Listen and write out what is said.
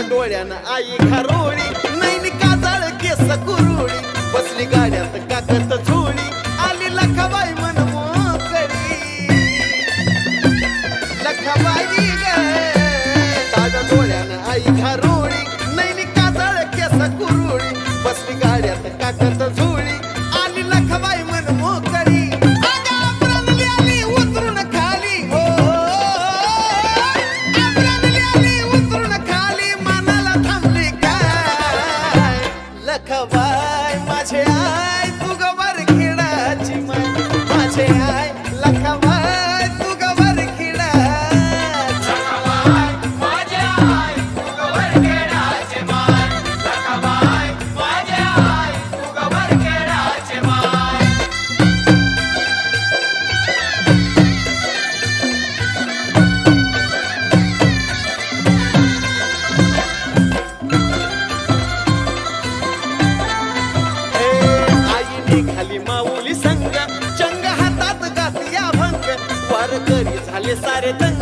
डोळ्यानं आई खारोळी, नैनी काजळ केस कुरुळी, बसली गाड्यात काकत झोळी, आली लखाबाई मन मोकळी. लखाबाई ग ताज्या डोळ्यानं आई खारोळी, नैनी काजळ केस कुरुळी, बसली गाड्यात काकत झोळी, आली लखाबाई मन मोकळी. लखाबाई माझे आय तू गवर खेळाची माय, माझे आय लखाबाई तू गवर खेळाची. लखाबाई माझे आय तू गवर खेळाची माय, लखाबाई माझे आय तू गवर खेळाची माय. खाली माऊली संग, चंग हातात घातल्या भंग, वारकरी झाले सारे दंग.